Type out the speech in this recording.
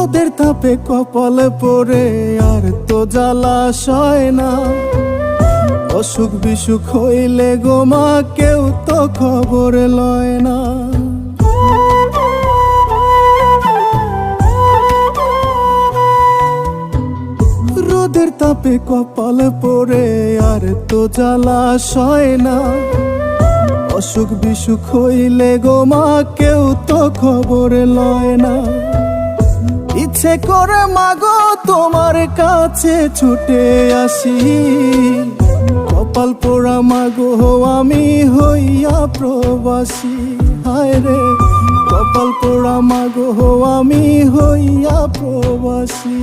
রোদের তাপে কপালে পড়ে আর তো জ্বালা সয় না। অসুখ বিসুখ হইলে গো মা কেউ তো খবর লয় না। রোদের তাপে কপালে পড়ে আর তো জ্বালা সয় না। অসুখ বিসুখ হইলে গো মা কেউ তো খবর লয় না। ইচ্ছে করে মাগো তোমার কাছে ছুটে আসি, কপাল পোড়া মাগো আমি হইয়া প্রবাসী। হায় রে কপাল পোড়া মাগো আমি হইয়া প্রবাসী।